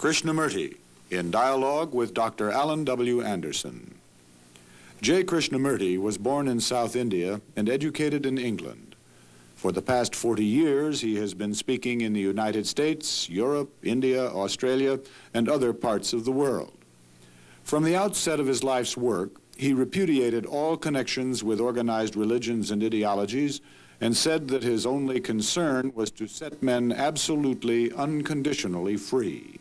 Krishnamurti, in dialogue with Dr. Allan W. Anderson. J. Krishnamurti was born in South India and educated in England. For the past 40 years, he has been speaking in the United States, Europe, India, Australia, and other parts of the world. From the outset of his life's work, he repudiated all connections with organized religions and ideologies and said that his only concern was to set men absolutely, unconditionally free.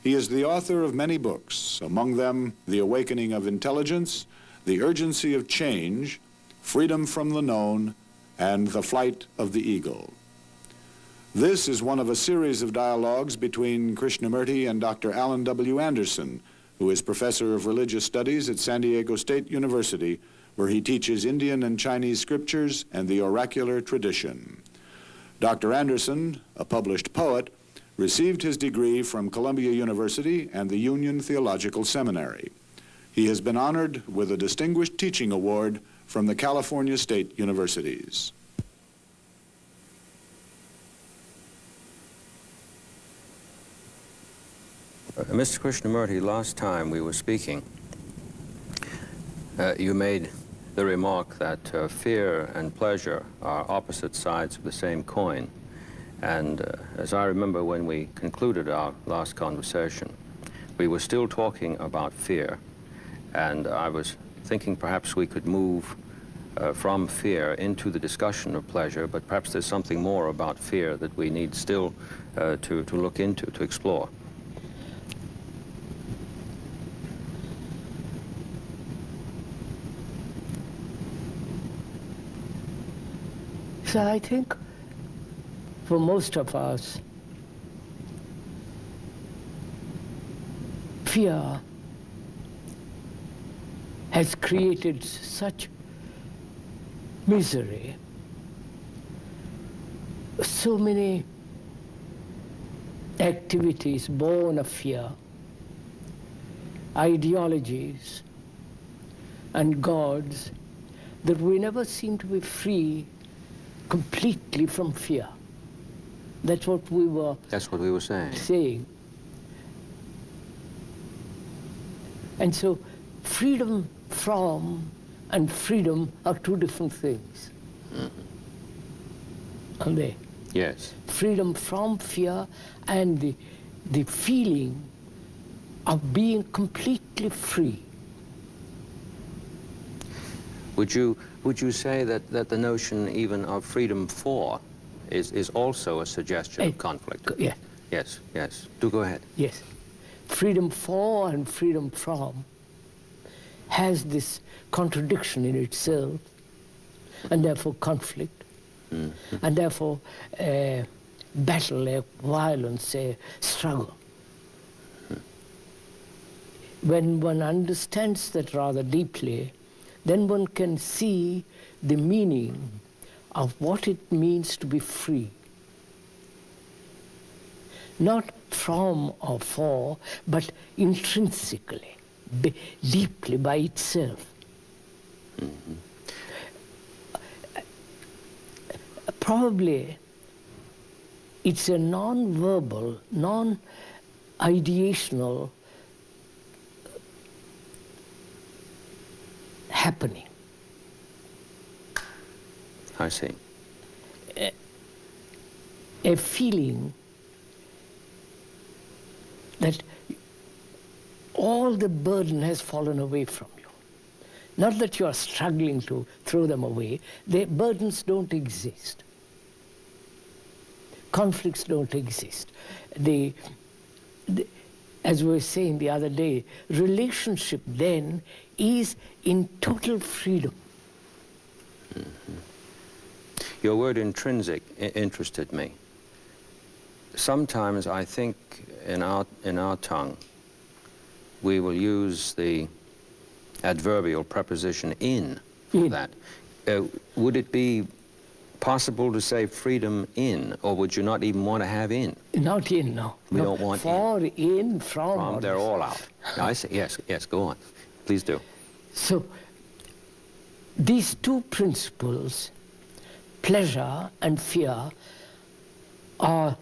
He is the author of many books, among them The Awakening of Intelligence, The Urgency of Change, Freedom from the Known, and The Flight of the Eagle. This is one of a series of dialogues between Krishnamurti and Dr. Allan W. Anderson, who is professor of religious studies at San Diego State University, where he teaches Indian and Chinese scriptures and the oracular tradition. Dr. Anderson, a published poet, received his degree from Columbia University and the Union Theological Seminary. He has been honored with a Distinguished Teaching Award from the California State Universities. Mr. Krishnamurti, last time we were speaking, you made the remark that fear and pleasure are opposite sides of the same coin. And as I remember when we concluded our last conversation, we were still talking about fear. And I was thinking perhaps we could move from fear into the discussion of pleasure, but perhaps there's something more about fear that we need still to look into, to explore. So I think for most of us, fear has created such misery, so many activities born of fear, ideologies and gods, that we never seem to be free completely from fear. That's what we were saying. And so freedom from and freedom are two different things. Aren't they? Yes. Freedom from fear and the feeling of being completely free. Would you say that the notion even of freedom for is also a suggestion of conflict? Yes. Yes, yes. Do go ahead. Yes. Freedom for and freedom from has this contradiction in itself, and therefore conflict, and therefore battle, a violence, a struggle. When one understands that rather deeply, then one can see the meaning of what it means to be free. Not from or for, but intrinsically, deeply by itself. Probably it's a non-verbal, non-ideational happening. I see. A feeling that all the burden has fallen away from you. Not that you are struggling to throw them away. The burdens don't exist. Conflicts don't exist. As we were saying the other day, relationship then is in total freedom. Your word intrinsic interested me. Sometimes I think in our tongue we will use the adverbial preposition in for that. Would it be possible to say freedom in, or would you not even want to have in? Not in, no. We don't want for, in, from. They're all out. I see. Yes, yes, go on. Please do. So these two principles, pleasure and fear, are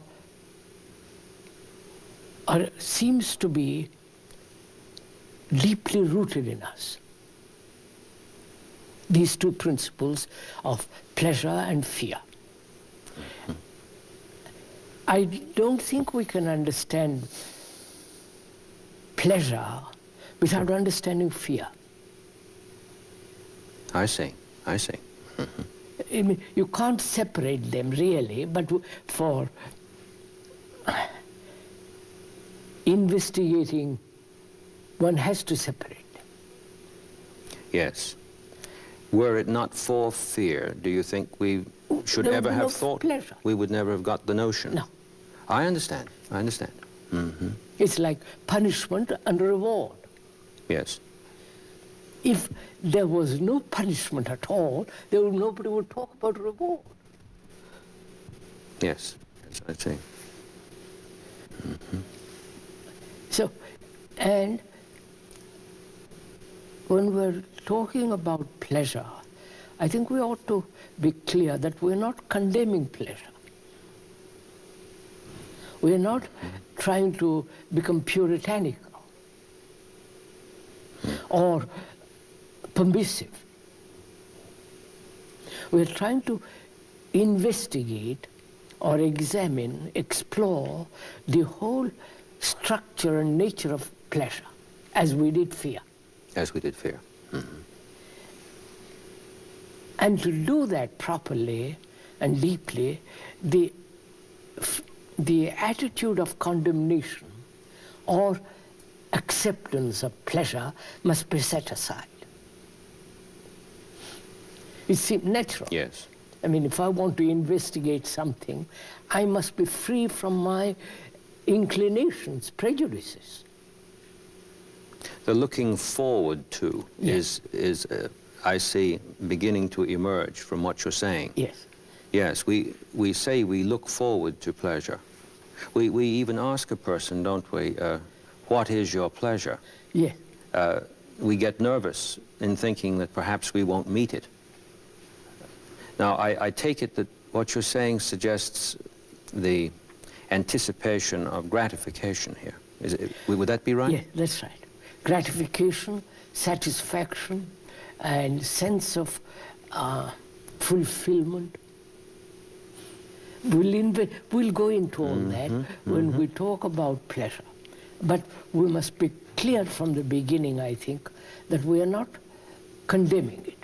seems to be deeply rooted in us. These two principles of pleasure and fear. I don't think we can understand pleasure without understanding fear. I see. I see. I mean, you can't separate them really, but for investigating, one has to separate them. Yes. Were it not for fear, do you think we should ever have thought? Pleasure. We would never have got the notion? No. I understand. I understand. It's like punishment and reward. Yes. If there was no punishment at all, nobody would talk about reward. Yes. Yes, I see. So, and when we're talking about pleasure, I think we ought to be clear that we're not condemning pleasure. We're not trying to become puritanical or permissive. We're trying to investigate or examine, explore the whole structure and nature of pleasure, as we did fear. As we did fear. And to do that properly and deeply, the attitude of condemnation or acceptance of pleasure must be set aside. It seems natural. Yes. I mean, if I want to investigate something, I must be free from my inclinations, prejudices. The looking forward to Yes. is I see, beginning to emerge from what you're saying. Yes. Yes, we say we look forward to pleasure. We even ask a person, don't we, what is your pleasure? Yes. We get nervous in thinking that perhaps we won't meet it. Now, I take it that what you're saying suggests the anticipation of gratification here. Would that be right? Yes, that's right. Gratification, satisfaction, and sense of fulfillment. We'll go into all that when we talk about pleasure. But we must be clear from the beginning, I think, that we are not condemning it.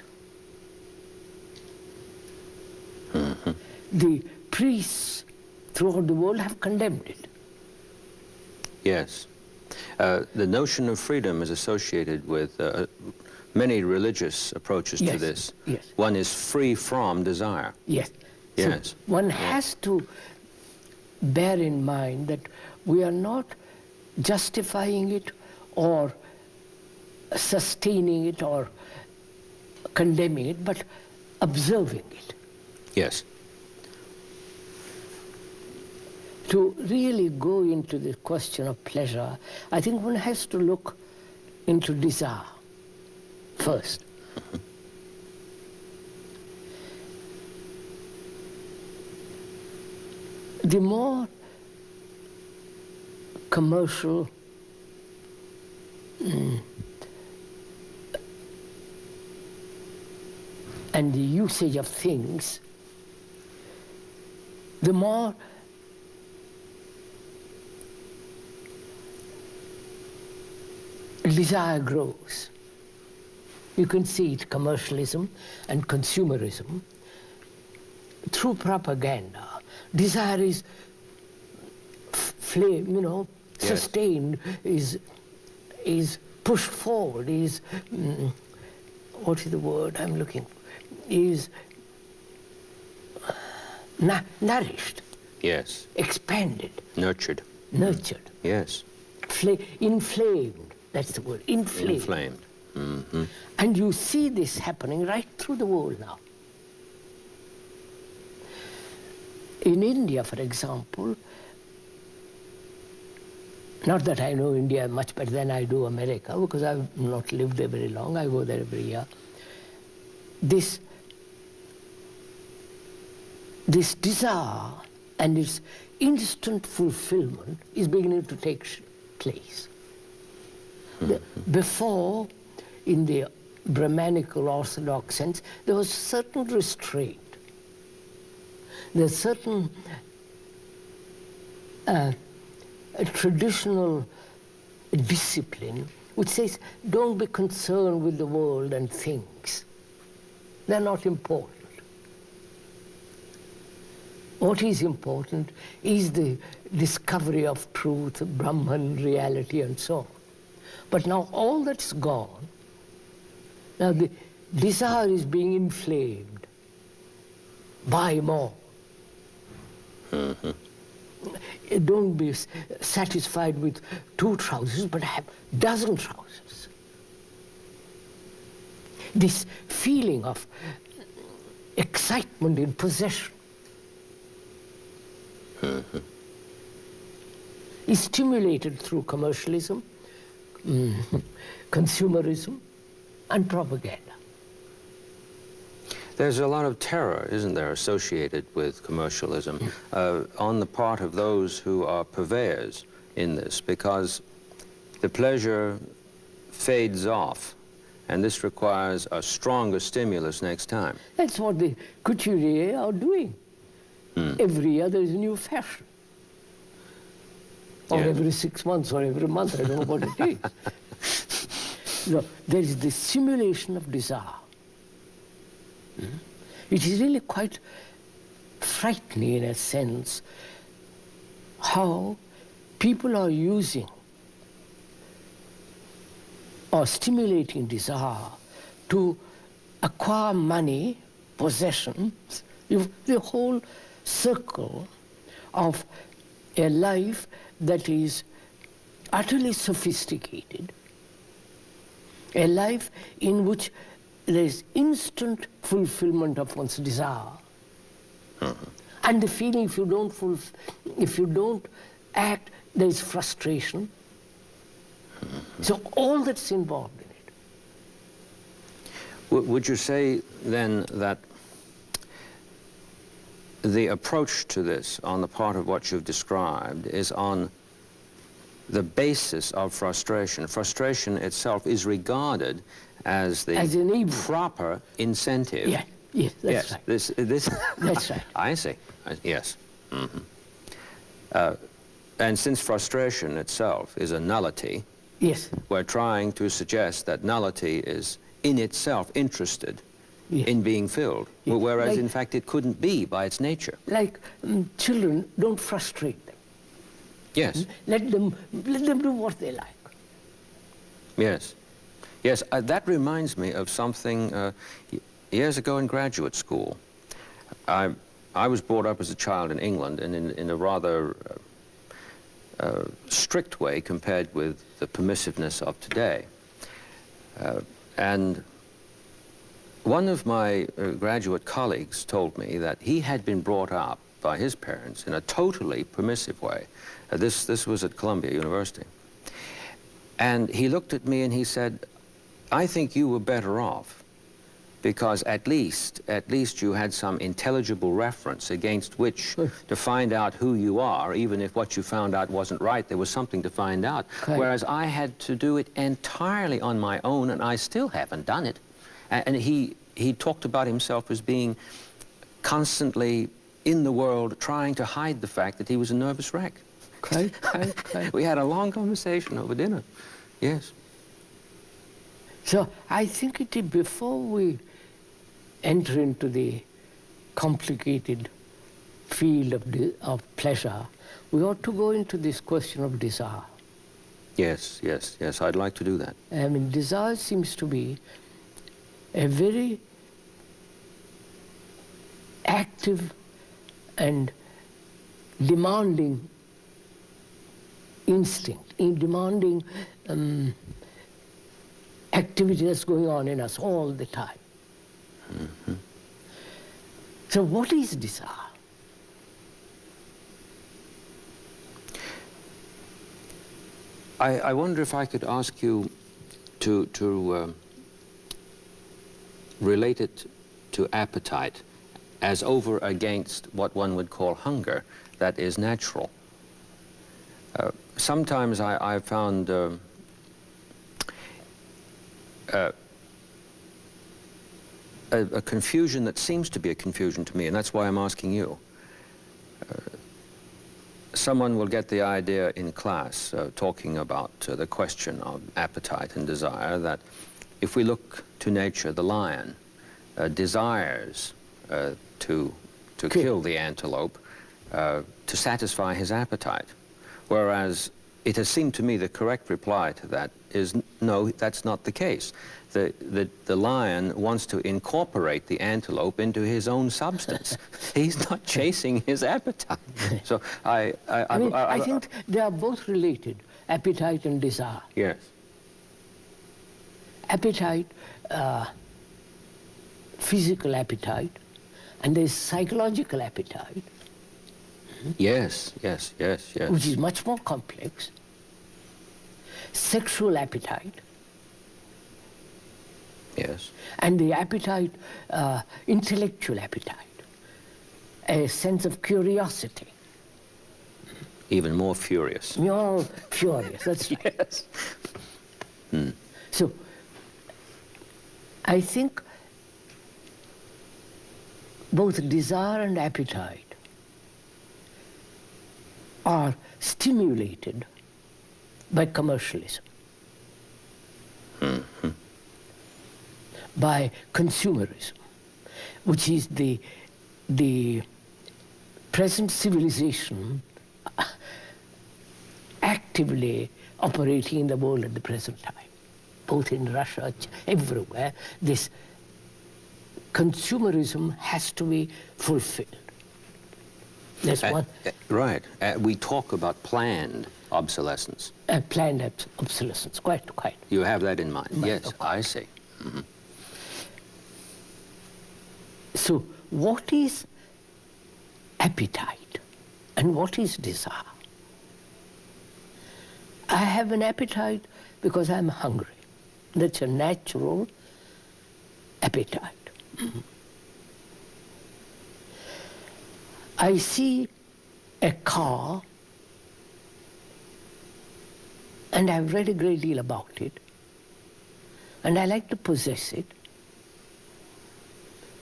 The priests throughout the world have condemned it. Yes. The notion of freedom is associated with many religious approaches to this. Yes. One is free from desire. Yes. Yes. So one has to bear in mind that we are not justifying it or sustaining it or condemning it, but observing it. Yes. To really go into the question of pleasure, I think one has to look into desire first. The more commercial and the usage of things, the more desire grows. You can see it, commercialism and consumerism. Through propaganda, desire is sustained, is pushed forward, is, what is the word I'm looking for? Is nourished. Yes. Expanded. Nurtured. Nurtured. Yes. Inflamed. That's the word. Inflamed. Inflamed. Mm-hmm. And you see this happening right through the world now. In India, for example, not that I know India much better than I do America, because I've not lived there very long, I go there every year. This desire and its instant fulfillment is beginning to take place. Before, in the Brahmanical Orthodox sense, there was certain restraint. There's certain a traditional discipline which says, don't be concerned with the world and things. They're not important. What is important is the discovery of truth, Brahman, reality, and so on. But now all that's gone. Now the desire is being inflamed. Buy more. Don't be satisfied with 2 trousers, but have a dozen trousers. This feeling of excitement in possession is stimulated through commercialism, consumerism, and propaganda. There's a lot of terror, isn't there, associated with commercialism on the part of those who are purveyors in this, because the pleasure fades off, and this requires a stronger stimulus next time. That's what the couturiers are doing. Every year there is a new fashion. Or every 6 months or every month, I don't know what it is. No, there is the simulation of desire. It is really quite frightening in a sense how people are using or stimulating desire to acquire money, possessions, the whole circle of a life that is utterly sophisticated, a life in which there is instant fulfillment of one's desire. And the feeling if you don't act, there is frustration. So all that's involved in it. Would you say then that the approach to this on the part of what you've described is on the basis of frustration? Frustration itself is regarded as the proper incentive. Yeah, yes, that's right. This That's right. I see. Yes. And since frustration itself is a nullity, Yes. we're trying to suggest that nullity is in itself interested Yes. in being filled, Yes. whereas Like, in fact it couldn't be by its nature. Like children, don't frustrate them. Yes. Let them do what they like. Yes. Yes, that reminds me of something years ago in graduate school. I was brought up as a child in England, and in a rather strict way compared with the permissiveness of today. And one of my graduate colleagues told me that he had been brought up by his parents in a totally permissive way. This was at Columbia University. And he looked at me and he said, I think you were better off because at least you had some intelligible reference against which to find out who you are, even if what you found out wasn't right, there was something to find out. Okay. Whereas I had to do it entirely on my own, and I still haven't done it. And he talked about himself as being constantly in the world trying to hide the fact that he was a nervous wreck. Okay. We had a long conversation over dinner. Yes. So I think before we enter into the complicated field of pleasure, we ought to go into this question of desire. Yes, yes, yes, I'd like to do that. I mean, desire seems to be a very active and demanding instinct, demanding activity that's going on in us all the time. So what is desire? I wonder if I could ask you to relate it to appetite as over against what one would call hunger that is natural. Sometimes I found a confusion that seems to be a confusion to me, and that's why I'm asking you. Someone will get the idea in class, talking about the question of appetite and desire, that if we look to nature, the lion desires to kill the antelope to satisfy his appetite. Whereas it has seemed to me the correct reply to that is no, that's not the case. The lion wants to incorporate the antelope into his own substance. He's not chasing his appetite. So I think they are both related, appetite and desire. Yes. Appetite, physical appetite, and there's psychological appetite. Yes, yes, yes, yes. Which is much more complex. Sexual appetite. Yes. And the appetite, intellectual appetite, a sense of curiosity. Even more furious. More furious, that's right. Yes. So, I think both desire and appetite are stimulated by commercialism, by consumerism, which is the present civilization actively operating in the world at the present time, both in Russia, everywhere. This consumerism has to be fulfilled. That's one. Right. We talk about planned obsolescence. Planned obsolescence, quite. You have that in mind. Yes, okay. I see. So, what is appetite and what is desire? I have an appetite because I'm hungry. That's a natural appetite. I see a car, and I've read a great deal about it, and I like to possess it,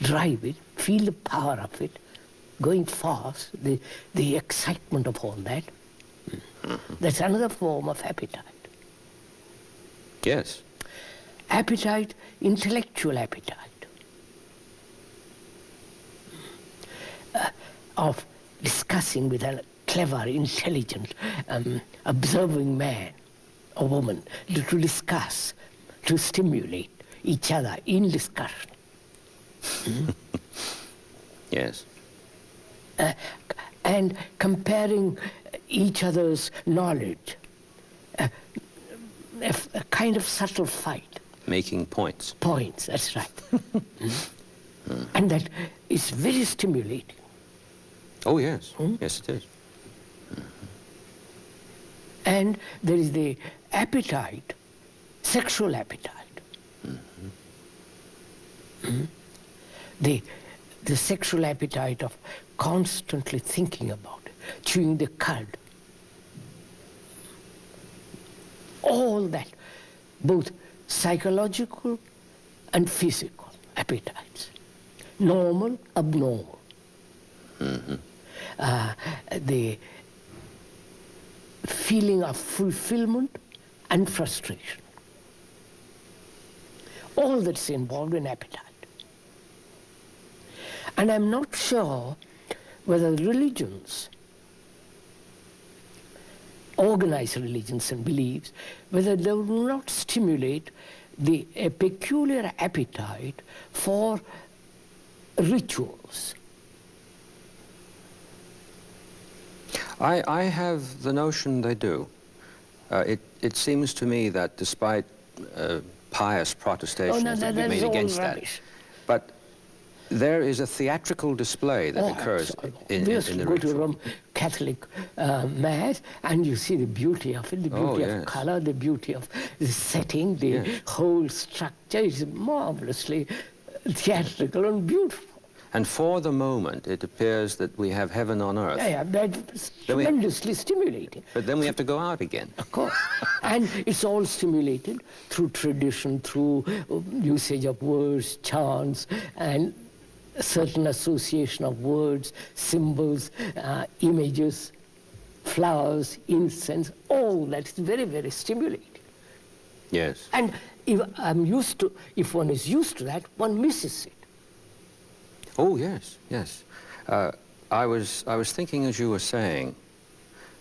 drive it, feel the power of it, going fast, the excitement of all that. That's another form of appetite. Yes. Appetite, intellectual appetite, of discussing with a clever, intelligent, observing man or woman, to discuss, to stimulate each other in discussion. Yes. And comparing each other's knowledge, a kind of subtle fight. Making points. Points, that's right. And that is very stimulating. Oh, yes. Yes, it is. And there is the appetite, sexual appetite. The sexual appetite of constantly thinking about it, chewing the cud. All that, both psychological and physical appetites. Normal, abnormal. The feeling of fulfillment and frustration. All that's involved in appetite. And I'm not sure whether religions, organized religions and beliefs, whether they will not stimulate a peculiar appetite for rituals. I have the notion they do. It seems to me that despite pious protestations that we made against that, but there is a theatrical display that occurs in the ritual. Go to Roman Catholic Mass, and you see the beauty of it, the beauty of color, the beauty of the setting, the whole structure is marvelously theatrical and beautiful. And for the moment, it appears that we have heaven on earth. Yeah, that's tremendously stimulating. But then we have to go out again. Of course. And it's all stimulated through tradition, through usage of words, chants, and a certain association of words, symbols, images, flowers, incense, all that's very, very stimulating. Yes. And if one is used to that, one misses it. Oh, yes, yes. I was thinking, as you were saying,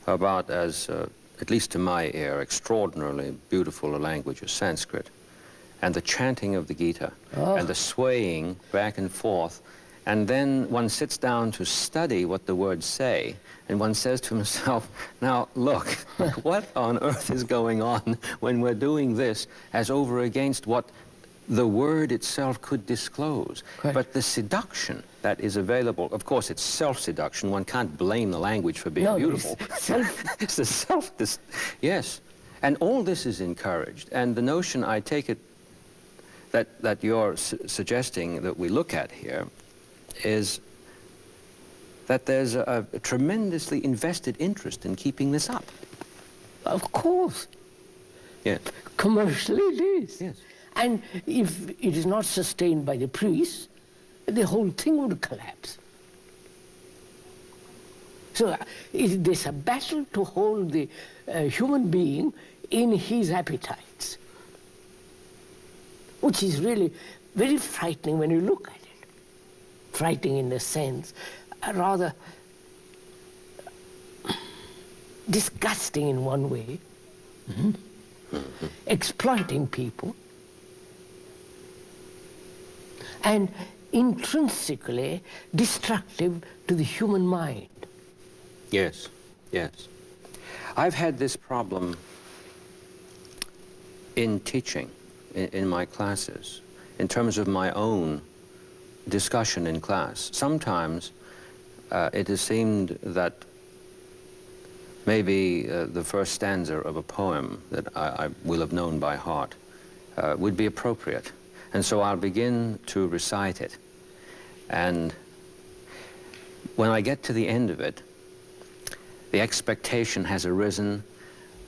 about, as at least to my ear, extraordinarily beautiful a language as Sanskrit, and the chanting of the Gita, and the swaying back and forth, and then one sits down to study what the words say, and one says to himself, now look, what on earth is going on when we're doing this as over against what the word itself could disclose. Correct. But the seduction that is available, of course, it's self-seduction. One can't blame the language for being beautiful. It's the yes. And all this is encouraged. And the notion, I take it, that you're suggesting that we look at here is that there's a tremendously invested interest in keeping this up. Of course. Yes. Commercially it is. Yes. And if it is not sustained by the priests, the whole thing would collapse. So there's a battle to hold the human being in his appetites, which is really very frightening when you look at it. Frightening in the sense, rather disgusting in one way, exploiting people, and intrinsically destructive to the human mind. Yes, yes. I've had this problem in teaching, in my classes, in terms of my own discussion in class. Sometimes it has seemed that maybe the first stanza of a poem that I will have known by heart would be appropriate. And so I'll begin to recite it. And when I get to the end of it, the expectation has arisen,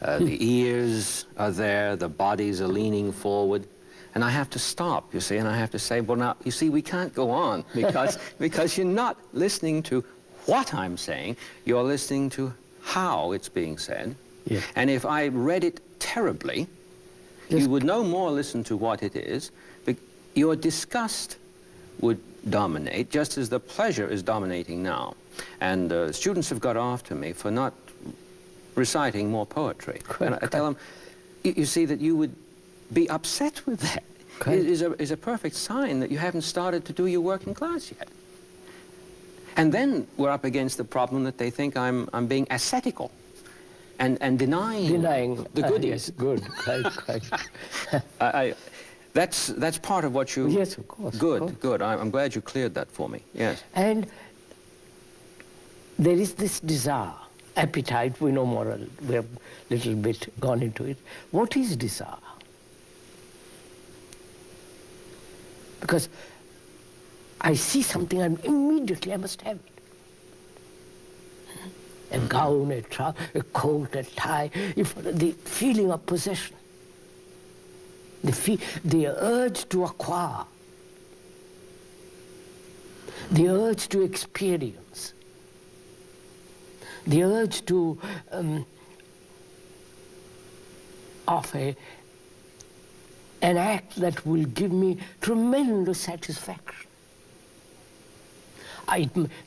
the ears are there, the bodies are leaning forward, and I have to stop, you see, and I have to say, well, now, you see, we can't go on because you're not listening to what I'm saying, you're listening to how it's being said. Yeah. And if I read it terribly, you would no more listen to what it is, but your disgust would dominate, just as the pleasure is dominating now. And students have got after me for not reciting more poetry. And I tell them, you see, that you would be upset with that. It is a perfect sign that you haven't started to do your work in class yet. And then we're up against the problem that they think I'm being ascetical and denying the goodies. Yes, good, right. That's part of what you... Yes, of course. Good, of course. good. I'm glad you cleared that for me, yes. And there is this desire, appetite, we know more, we have a little bit gone into it. What is desire? Because I see something and immediately I must have it. A gown, a coat, a tie, the feeling of possession. The urge to acquire, the urge to experience, the urge to offer an act that will give me tremendous satisfaction.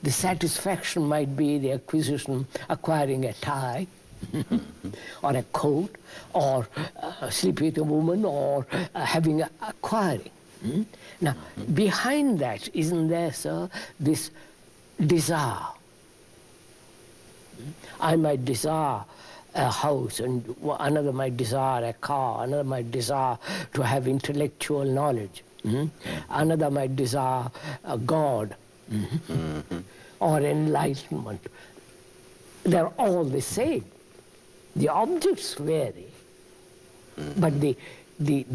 The satisfaction might be the acquiring a tie, or a coat, or sleeping with a woman, or acquiring. Now, behind that, isn't there, sir, this desire? I might desire a house, and another might desire a car, another might desire to have intellectual knowledge, another might desire a God, or enlightenment. They're all the same. The objects vary, but the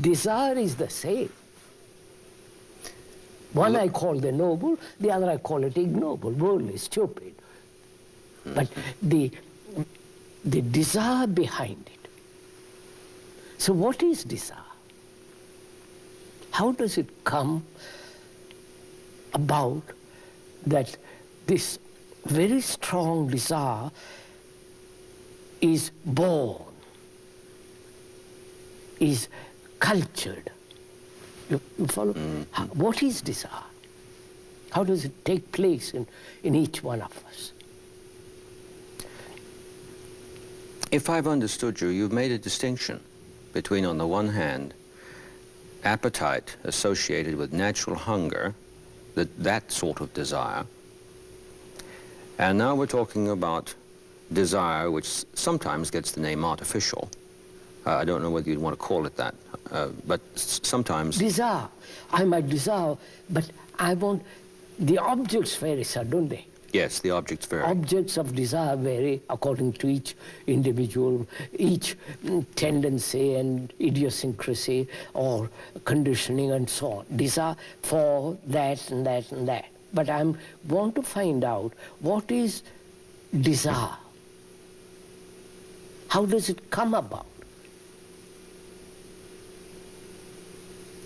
desire is the same. One I call the noble, the other I call it ignoble, worldly, stupid. But the desire behind it. So what is desire? How does it come about that this very strong desire is born, is cultured? You follow? What is desire? How does it take place in each one of us? If I've understood you, you've made a distinction between, on the one hand, appetite associated with natural hunger, that sort of desire, and now we're talking about desire, which sometimes gets the name artificial. I don't know whether you'd want to call it that, but sometimes... Desire. I might desire, but I want... The objects vary, sir, don't they? Yes, the objects vary. Objects of desire vary according to each individual, each tendency and idiosyncrasy or conditioning and so on. Desire for that and that and that. But I want to find out what is desire. How does it come about?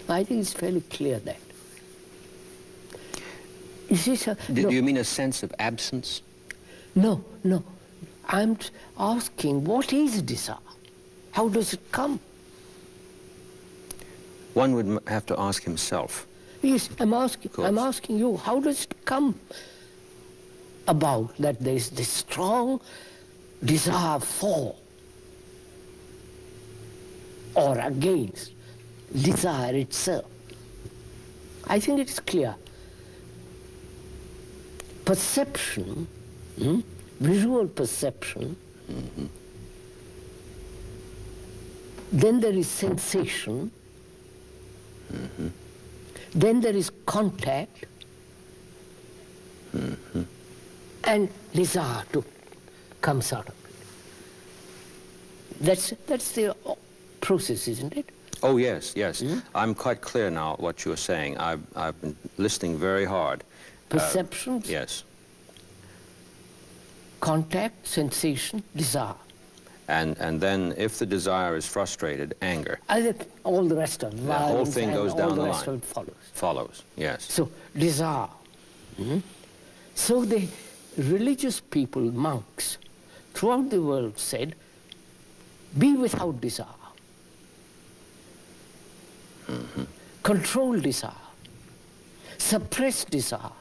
I think it's fairly clear that. You see, sir, Do you mean a sense of absence? No. I'm asking, what is desire? How does it come? One would have to ask himself. Yes, I'm asking you, how does it come about that there is this strong desire for or against desire itself? I think it's clear. Perception, visual perception, then there is sensation, then there is contact, and desire too comes out of it. That's the process, isn't it? Oh, yes. I'm quite clear now what you're saying. I've been listening very hard. Perceptions, yes. Contact, sensation, desire. And then if the desire is frustrated, anger. All the rest of it, The whole thing goes down the line. All the rest of it follows. Follows, yes. So, desire. So the religious people, monks, throughout the world said, be without desire. Control desire. Suppress desire.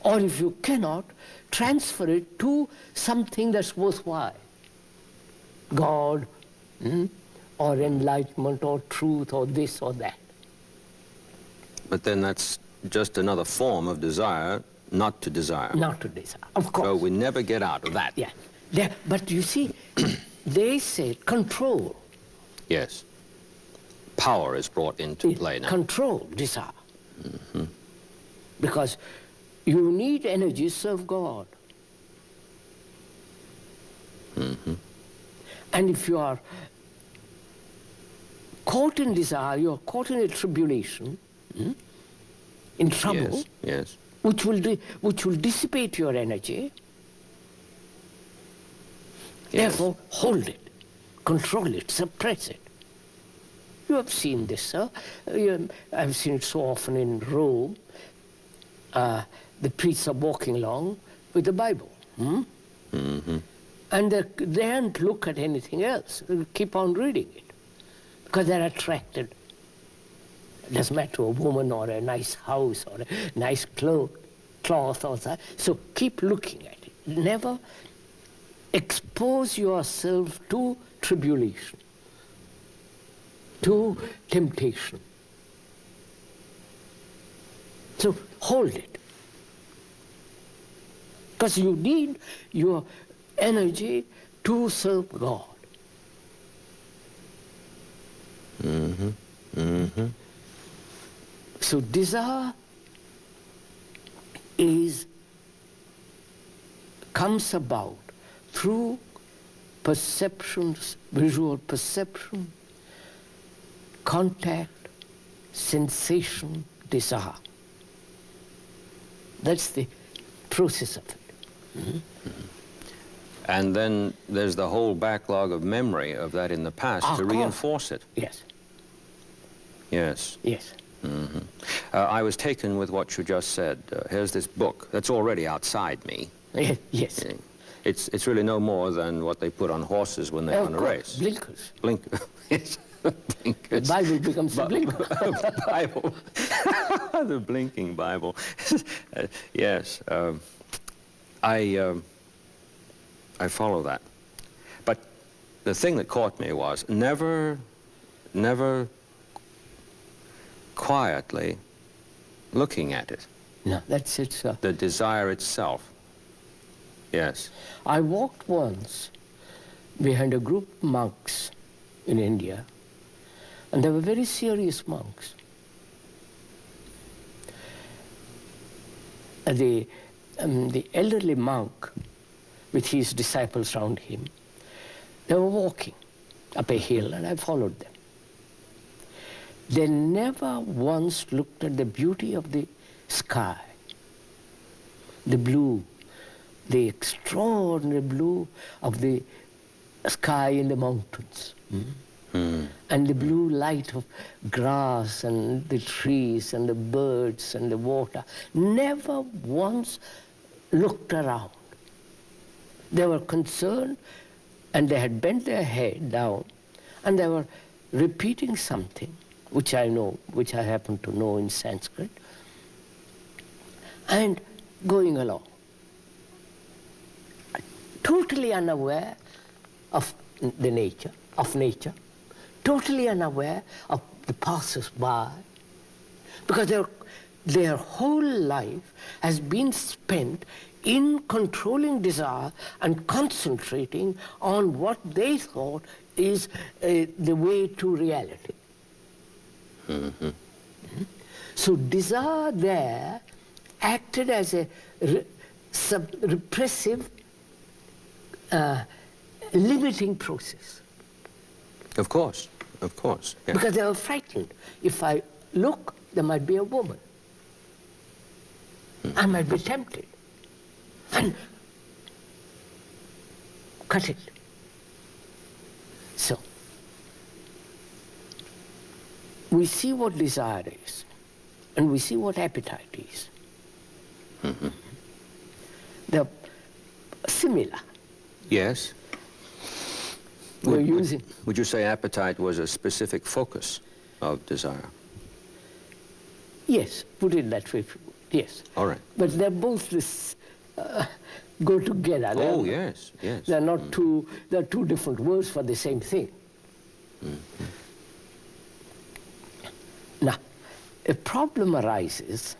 Or if you cannot, transfer it to something that's worthwhile. God, or enlightenment, or truth, or this or that. But then that's just another form of desire, not to desire. Not to desire, of course. So we never get out of that. Yeah. But you see, they said control. Yes. Power is brought into play now. Control desire. Because you need energy to serve God. And if you are caught in desire, you are caught in a tribulation, in trouble, yes. which will dissipate your energy. Yes. Therefore, hold it, control it, suppress it. You have seen this, sir. I've seen it so often in Rome. The priests are walking along with the Bible. And they don't look at anything else. They keep on reading it because they're attracted. It doesn't matter a woman or a nice house or a nice cloth or that. So keep looking at it. Never expose yourself to tribulation, to temptation. So hold it. Because you need your energy to serve God. So desire comes about through perceptions, visual perception, contact, sensation, desire. That's the process of it. And then there's the whole backlog of memory of that in the past to reinforce it. Yes. Yes. Yes. I was taken with what you just said. Here's this book that's already outside me. Yes. It's really no more than what they put on horses when they run a race. Blinkers. Yes. Blinkers. The Bible becomes a blinker. Bible. The blinking Bible. Yes. I follow that. But the thing that caught me was never quietly looking at it. No, that's it, sir. The desire itself. Yes. I walked once behind a group of monks in India, and they were very serious monks. The elderly monk with his disciples around him, they were walking up a hill, and I followed them. They never once looked at the beauty of the sky, the blue, the extraordinary blue of the sky in the mountains, and the blue light of grass and the trees and the birds and the water. Never once looked around. They were concerned, and they had bent their head down, and they were repeating something, which I know, which I happen to know in Sanskrit, and going along, totally unaware of the nature, totally unaware of the passers-by, because their whole life has been spent in controlling desire and concentrating on what they thought is the way to reality. So desire there acted as a repressive, limiting process. Of course. Yes. Because they were frightened. If I look, there might be a woman. I might be tempted. And cut it. So, we see what desire is, and we see what appetite is. They're similar. Yes. Would you say appetite was a specific focus of desire? Yes, put it that way, yes. All right. But they're both go together. Oh, yes. They're not they're two different words for the same thing. Now, a problem arises.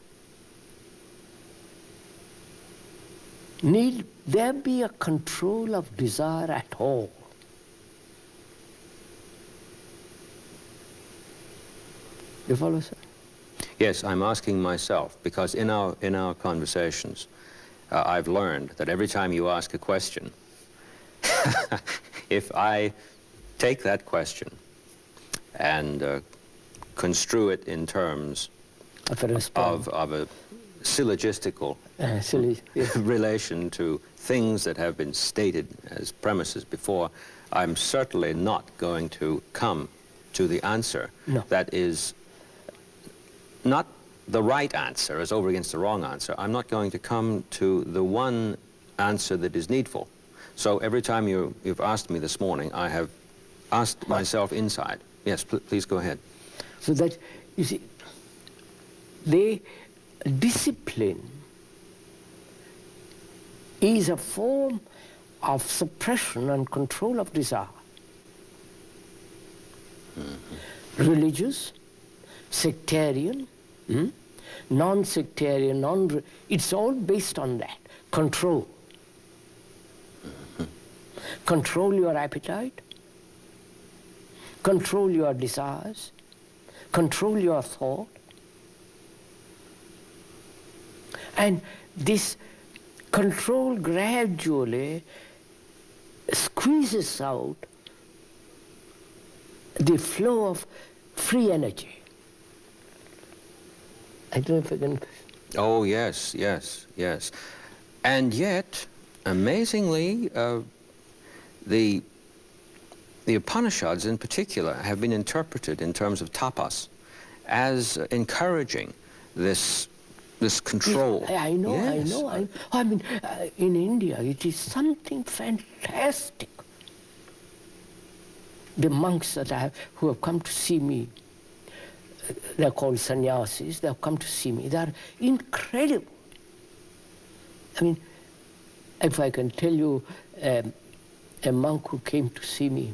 Need there be a control of desire at all? You follow, sir? Yes, I'm asking myself, because in our conversations, I've learned that every time you ask a question, if I take that question and construe it in terms of a syllogistical relation to things that have been stated as premises before, I'm certainly not going to come to the answer that is not the right answer as over against the wrong answer. I'm not going to come to the one answer that is needful. So every time you've asked me this morning, I have asked myself inside. Yes, please go ahead. So that, you see, the discipline is a form of suppression and control of desire. Religious, sectarian, non-sectarian, it's all based on that. Control. Control your appetite. Control your desires. Control your thought. And this control gradually squeezes out the flow of free energy. I don't know if I can... Oh, yes, yes, yes. And yet, amazingly, the Upanishads in particular have been interpreted in terms of tapas as encouraging this control. I know, yes. I know. I mean, in India, it is something fantastic. The monks that who have come to see me, they're called sannyasis, they have come to see me. They are incredible. I mean, if I can tell you, a monk who came to see me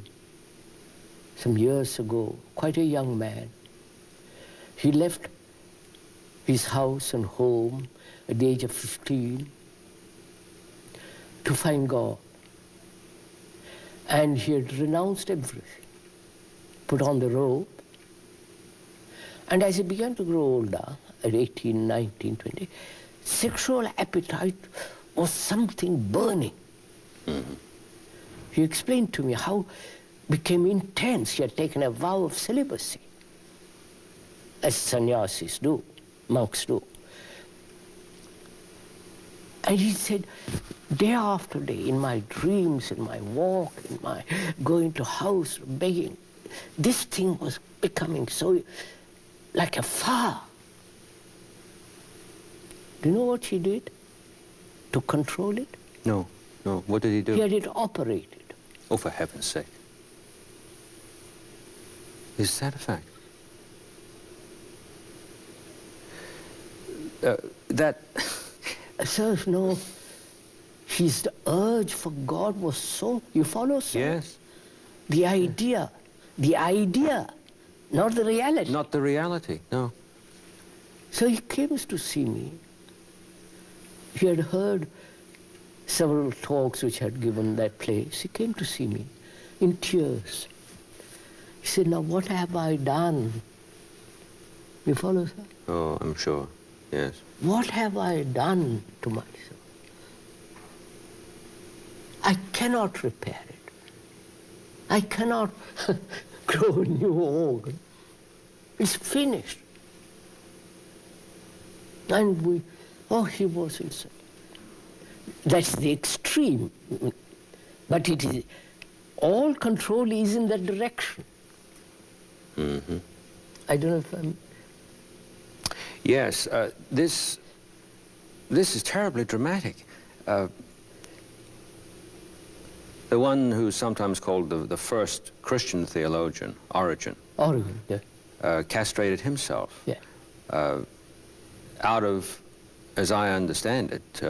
some years ago, quite a young man, he left his house and home at the age of 15 to find God. And he had renounced everything, put on the robe. And as he began to grow older, at 18, 19, 20, sexual appetite was something burning. Mm-hmm. He explained to me how it became intense. He had taken a vow of celibacy, as sannyasis do, monks do. And he said, day after day, in my dreams, in my walk, in my going to house, begging, this thing was becoming so like a fire. Do you know what he did to control it? No, no. What did he do? He had it operated. Oh, for heaven's sake. Is that a fact? Sir, no, his urge for God was so, you follow, sir? Yes. The idea, not the reality. Not the reality, no. So he came to see me. He had heard several talks which I had given that place. He came to see me in tears. He said, now what have I done? You follow, sir? Oh, I'm sure, yes. What have I done to myself? I cannot repair it. I cannot grow a new organ. It's finished. And he was insane. That's the extreme. But it is, all control is in that direction. Mm-hmm. I don't know if I'm... Yes, this is terribly dramatic. The one who's sometimes called the first Christian theologian, Origen, yeah. castrated himself. Yeah. Out of, as I understand it,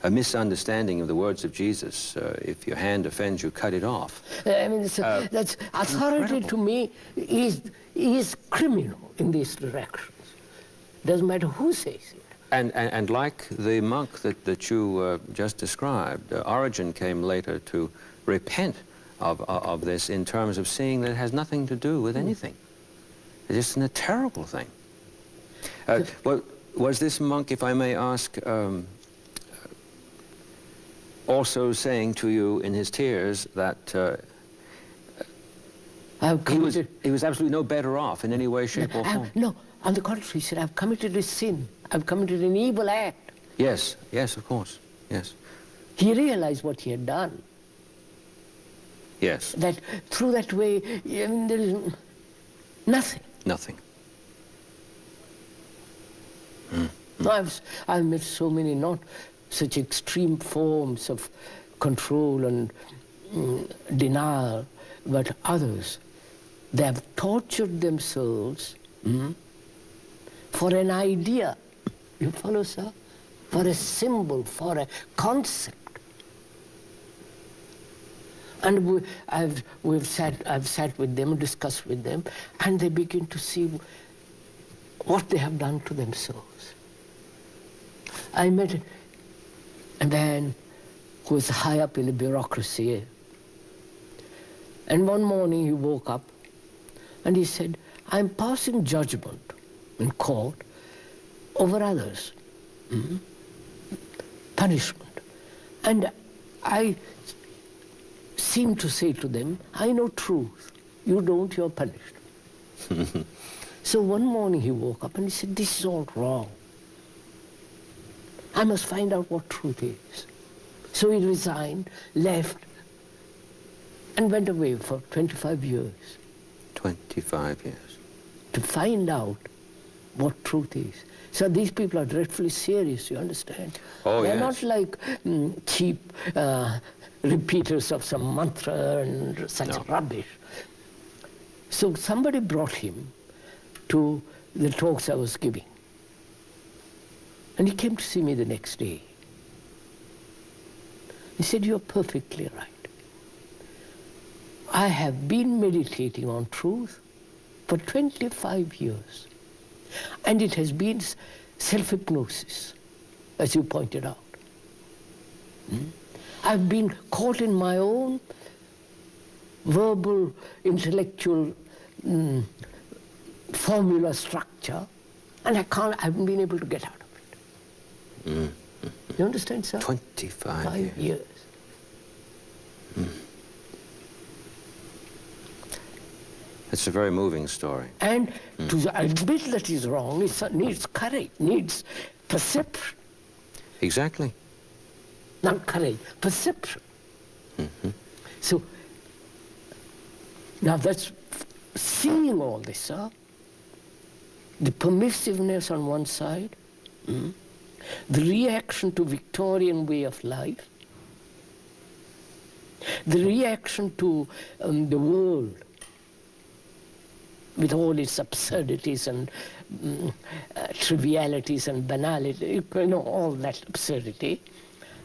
a misunderstanding of the words of Jesus. If your hand offends you, cut it off. I mean, that's authority incredible. to me is criminal in these directions. Doesn't matter who says it. And like the monk that you just described, Origen came later to repent of this in terms of seeing that it has nothing to do with anything. It's just a terrible thing. Well, was this monk, if I may ask, also saying to you in his tears that he was absolutely no better off in any way, shape, or form? No, on the contrary, he said, I've committed a sin. I've committed an evil act. Yes, yes, of course, yes. He realized what he had done. Yes. That through that way, I mean, there is nothing. Nothing. I've met so many, not such extreme forms of control and denial, but others. They have tortured themselves for an idea. You follow, sir? For a symbol, for a concept. And I've sat with them, discussed with them, and they begin to see what they have done to themselves. I met a man who was high up in the bureaucracy. And one morning he woke up and he said, I'm passing judgment in court over others. Punishment. And I seem to say to them, I know truth. You don't, you're punished. So one morning he woke up and he said, this is all wrong. I must find out what truth is. So he resigned, left, and went away for 25 years. 25 years. To find out what truth is. So these people are dreadfully serious, you understand? Oh, They're yes. not like cheap repeaters of some mantra and such rubbish. So somebody brought him to the talks I was giving. And he came to see me the next day. He said, "You're perfectly right. I have been meditating on truth for 25 years. And it has been self-hypnosis, as you pointed out. I've been caught in my own verbal, intellectual formula structure, and I haven't been able to get out of it." You understand, sir? 25 years. It's a very moving story. And to admit that is wrong needs courage, needs perception. Exactly. Not courage, perception. So, now that's seeing all this, sir. The permissiveness on one side, the reaction to Victorian way of life, the reaction to the world with all its absurdities and trivialities and banality, you know, all that absurdity.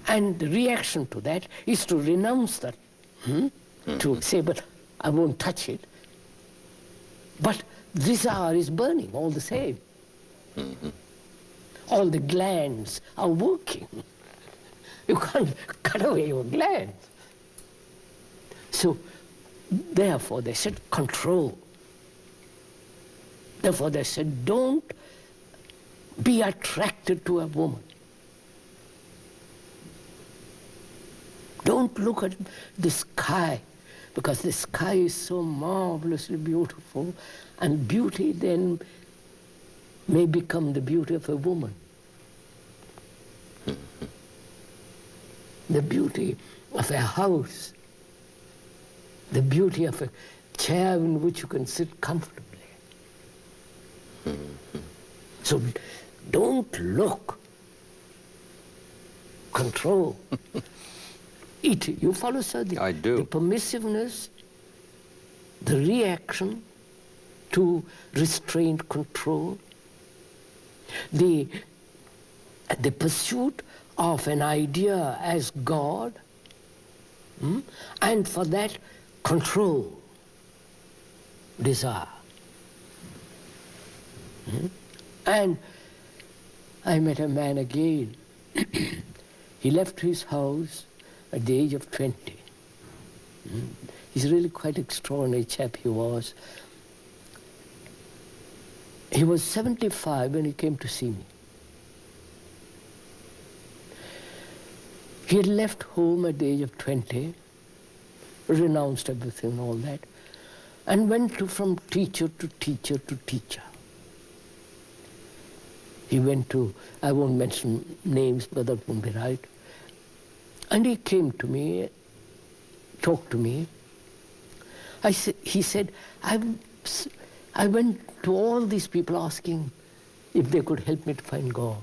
And the reaction to that is to renounce that, to say, but I won't touch it. But this hour is burning all the same. All the glands are working. You can't cut away your glands. So, therefore, they said, control. Therefore, they said, don't be attracted to a woman. Don't look at the sky, because the sky is so marvelously beautiful, and beauty then may become the beauty of a woman. The beauty of a house, the beauty of a chair in which you can sit comfortably. So don't look, control. You follow, sir? I do. The permissiveness, the reaction to restrained control, the pursuit of an idea as God, and for that control, desire. And I met a man again. He left his house at the age of 20. He's really quite extraordinary chap he was. He was 75 when he came to see me. He had left home at the age of 20, renounced everything and all that, and went from teacher to teacher to teacher. He went to, I won't mention names, but that won't be right. And he came to me, talked to me. He said, I went to all these people asking if they could help me to find God.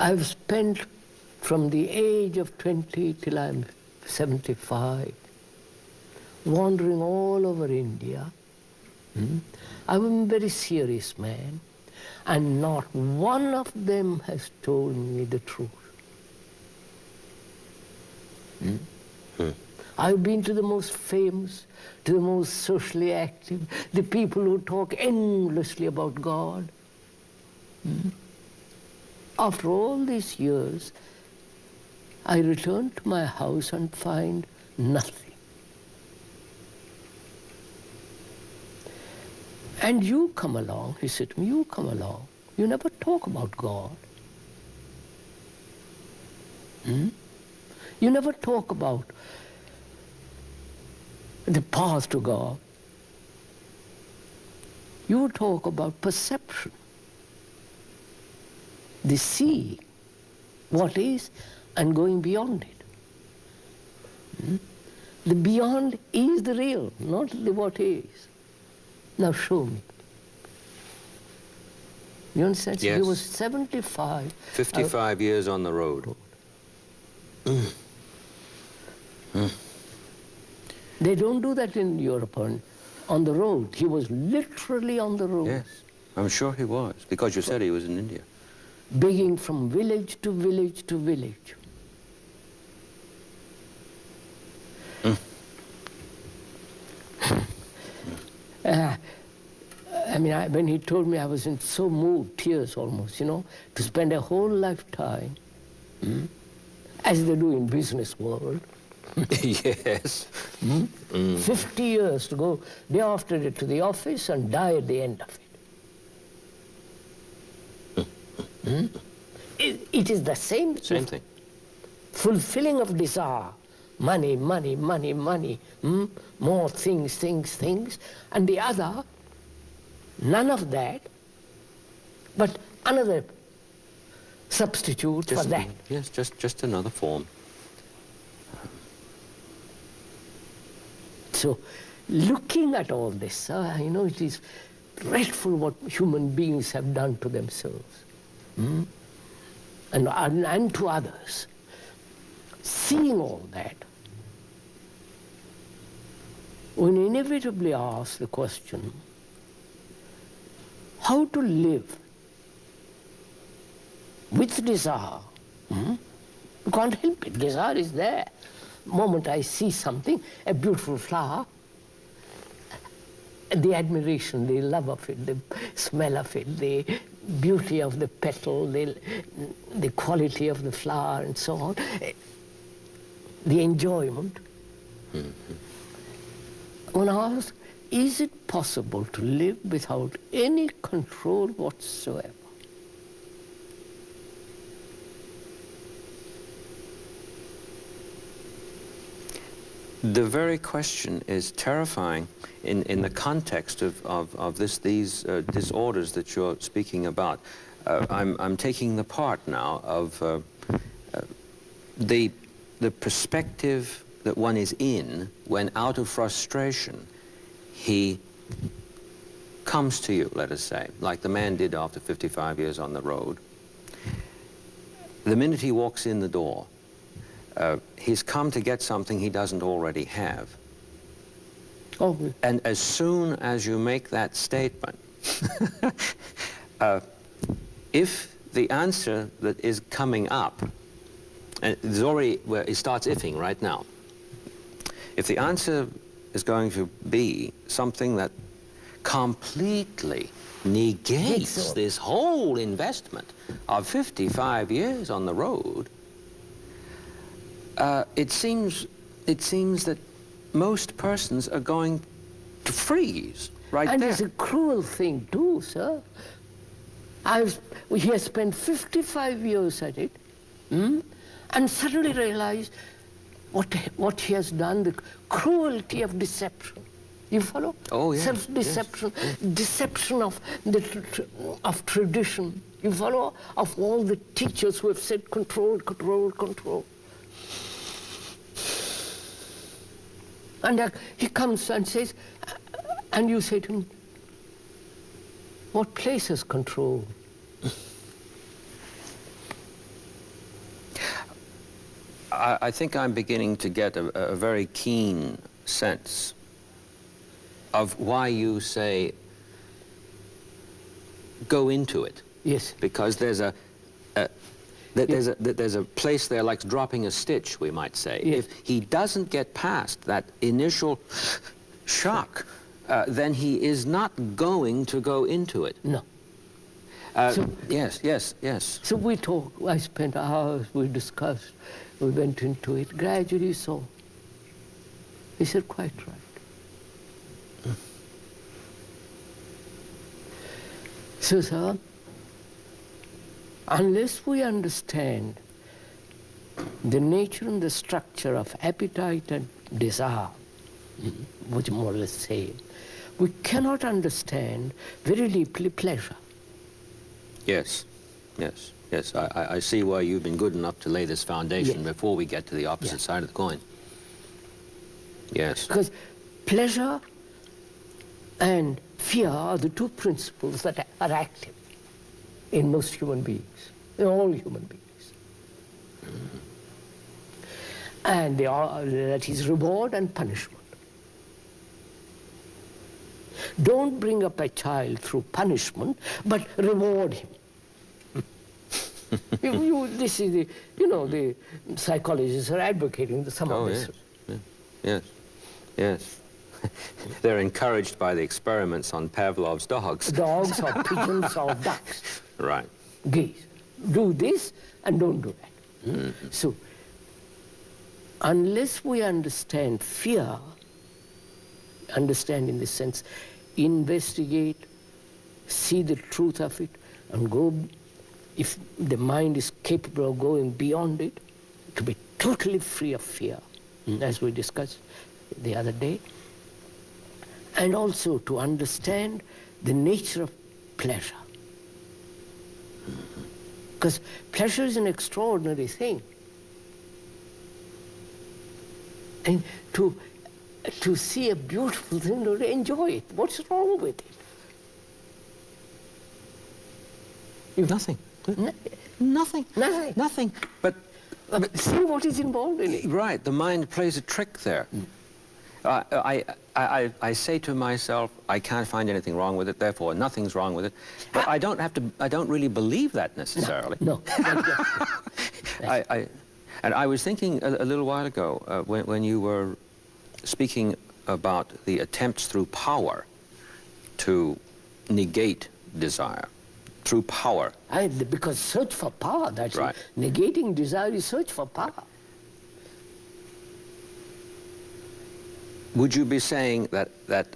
I've spent from the age of 20 till I'm 75, wandering all over India. I'm a very serious man, and not one of them has told me the truth. I've been to the most famous, to the most socially active, the people who talk endlessly about God. After all these years, I return to my house and find nothing. And you come along, he said to me, you come along. You never talk about God. You never talk about the path to God. You talk about perception. They see what is and going beyond it. The beyond is the real, not the what is. Now show me. You understand? Yes. He was 75. 55 years on the road. They don't do that in Europe on the road. He was literally on the road. Yes, I'm sure he was, because you said he was in India. Begging from village to village to village. When he told me, I was in so moved, tears almost, to spend a whole lifetime, as they do in business world. Yes. 50 years to go day after day to the office and die at the end of it. It is the same thing. Fulfilling of desire. Money, money, money, money. More things, things, things. And the other, none of that, but another substitute for that. Yes, just another form. So, looking at all this, it is dreadful what human beings have done to themselves and to others. Seeing all that, one inevitably asks the question, how to live with desire? You can't help it, desire is there. The moment I see something, a beautiful flower, the admiration, the love of it, the smell of it, the beauty of the petal, the quality of the flower and so on, the enjoyment. One asks, is it possible to live without any control whatsoever? The very question is terrifying in the context of these disorders that you're speaking about. I'm taking the part now of the perspective that one is in when, out of frustration, he comes to you, let us say, like the man did after 55 years on the road. The minute he walks in the door, he's come to get something he doesn't already have. Oh. And as soon as you make that statement, if the answer that is coming up, and there's already where it starts ifing right now, if the answer is going to be something that completely negates this whole investment of 55 years on the road, it seems that most persons are going to freeze right there. And it's a cruel thing too, sir. He has spent 55 years at it, and suddenly realized what he has done, the cruelty of deception. You follow? Oh, yeah. Self-deception, deception of tradition. You follow? Of all the teachers who have said control, control, control. And he comes and says, and you say to him, what place is control? I think I'm beginning to get a very keen sense of why you say, go into it. Yes. Because there's a place there like dropping a stitch, we might say. Yes. If he doesn't get past that initial shock, then he is not going to go into it. No. Yes. So we talked, I spent hours, we discussed, we went into it, gradually so. He said, quite right. So, sir, unless we understand the nature and the structure of appetite and desire, which more or less say, we cannot understand very deeply pleasure. Yes. Yes, yes. I see why you've been good enough to lay this foundation Yes. before we get to the opposite side of the coin. Yes. Because pleasure and fear are the two principles that are active in most human beings, in all human beings. And they are, that is reward and punishment. Don't bring up a child through punishment, but reward him. This is the, the psychologists are advocating some of this. Yes, yes, yes. They're encouraged by the experiments on Pavlov's dogs. Dogs or pigeons or ducks. Right. Geese. Do this and don't do that. Mm-hmm. So, unless we understand fear, understand in this sense, investigate, see the truth of it, and go, if the mind is capable of going beyond it, to be totally free of fear, as we discussed the other day, and also to understand the nature of pleasure. Because pleasure is an extraordinary thing. And to see a beautiful thing, to enjoy it. What's wrong with it? Nothing. Nothing. Nothing. But see what is involved in it. right, the mind plays a trick there. I say to myself, I can't find anything wrong with it, therefore nothing's wrong with it. But I don't really believe that necessarily. No. And I was thinking a little while ago, when you were speaking about the attempts through power to negate desire, through power. Because search for power, that's right. It. Negating desire is search for power. Would you be saying that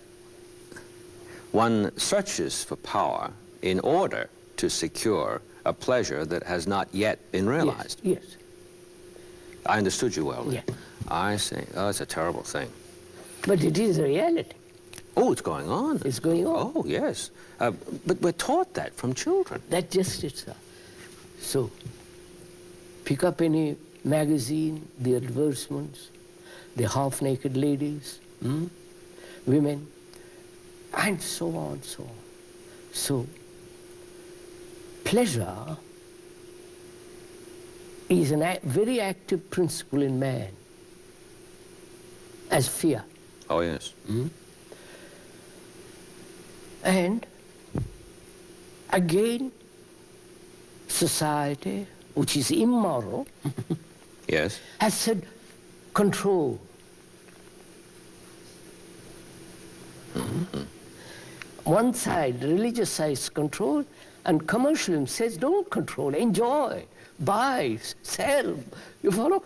one searches for power in order to secure a pleasure that has not yet been realized? Yes. I understood you well. Yeah. I see. Oh, it's a terrible thing. But it is a reality. Oh, it's going on. It's going on. Oh, yes. But we're taught that from children. That just it, sir. So, pick up any magazine, the advertisements, the half-naked ladies, women, and so on, so on. So, pleasure is a very active principle in man, as fear. Oh, yes. And again, society, which is immoral, Yes. has said control. One side, religious side, is control, and commercialism says don't control, enjoy, buy, sell. You follow?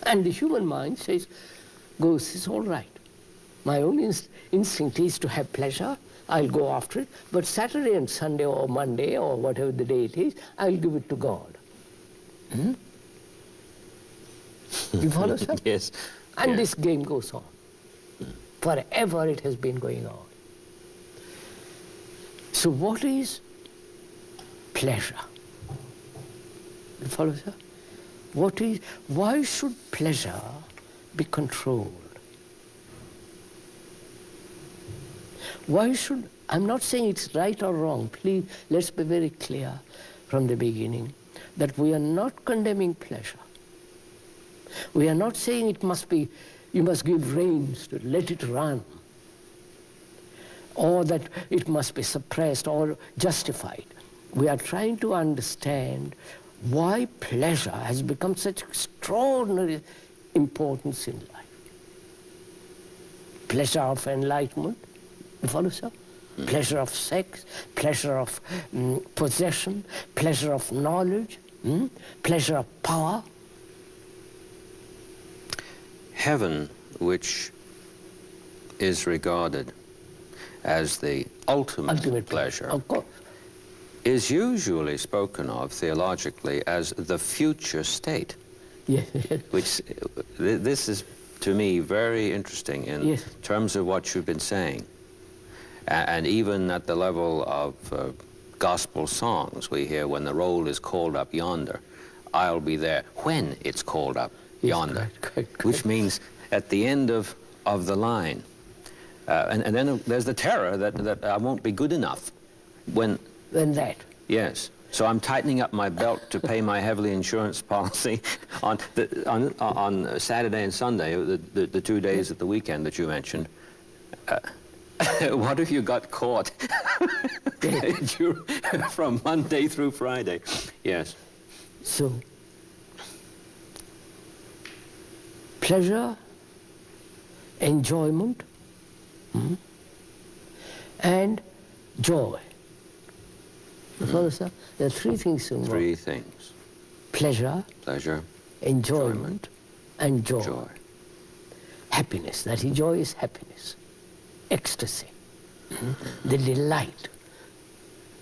And the human mind says, it's all right. My own instinct is to have pleasure. I'll go after it. But Saturday and Sunday or Monday or whatever the day it is, I'll give it to God. You follow, sir? Yes. And Yes. this game goes on. Forever it has been going on. So what is pleasure? You follow, sir? Why should pleasure be controlled? Why should, I'm not saying it's right or wrong, please, let's be very clear from the beginning that we are not condemning pleasure. We are not saying it must be, you must give reins to let it run, or that it must be suppressed or justified. We are trying to understand why pleasure has become such extraordinary importance in life. Pleasure of enlightenment, you follow, sir? Pleasure of sex, pleasure of possession, pleasure of knowledge, pleasure of power. Heaven, which is regarded as the ultimate pleasure, Of course. is usually spoken of theologically as the future state. Yes. Which, this is, to me, very interesting in Yes. terms of what you've been saying. And even at the level of gospel songs, we hear, when the roll is called up yonder, I'll be there when it's called up yonder, correct. which means at the end of the line. And then there's the terror that I won't be good enough when that. Yes. So I'm tightening up my belt to pay my heavily insurance policy on Saturday and Sunday, the 2 days at the weekend that you mentioned. What if you got caught from Monday through Friday? Yes. So, pleasure, enjoyment, and joy. There are three things involved. Three things. Pleasure, enjoyment, and joy. Happiness, that is, joy is happiness. Ecstasy, the delight,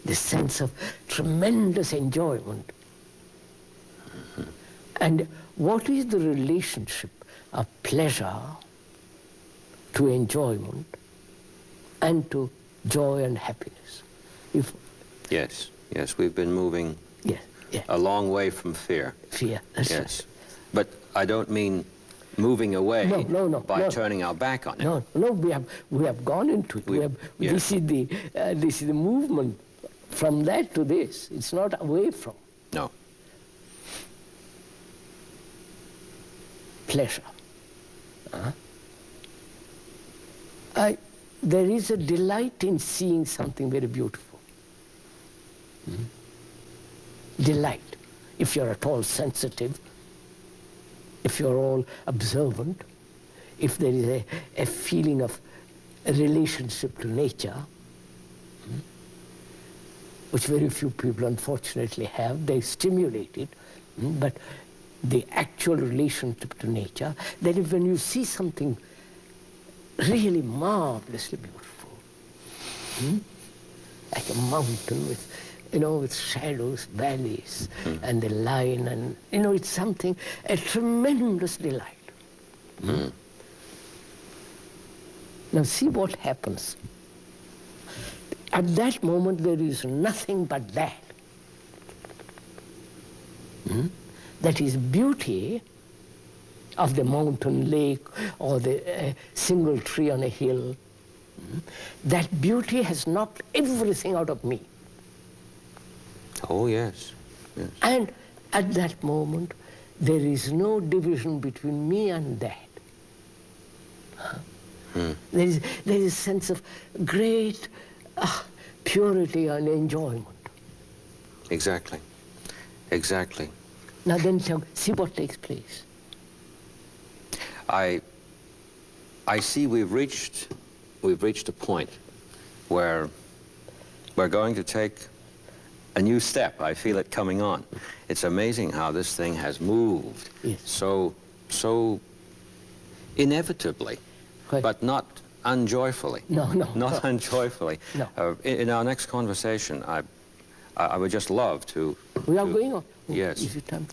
the sense of tremendous enjoyment. And what is the relationship of pleasure to enjoyment and to joy and happiness? Yes, we've been moving a long way from fear. Fear, that's yes. right. But I don't mean moving away by turning our back on it. No, we have gone into it. This is the movement from that to this. It's not away from. No. Pleasure. There is a delight in seeing something very beautiful. Delight. If you're at all sensitive, if you're all observant, if there is a feeling of a relationship to nature, which very few people unfortunately have, they stimulate it, but the actual relationship to nature, that is when you see something really marvelously beautiful, like a mountain with shadows, valleys, and the line, and it's something, a tremendous delight. Now see what happens. At that moment there is nothing but that. That is beauty of the mountain, lake, or the single tree on a hill. That beauty has knocked everything out of me. Oh, yes. And at that moment, there is no division between me and that. There is a sense of great purity and enjoyment. Exactly. Now then, see what takes place. I see we've reached a point where we're going to take a new step. I feel it coming on. It's amazing how this thing has moved so inevitably, but not unjoyfully. Not unjoyfully. No. In our next conversation, I would just love to... We are going on. Yes. Is it time?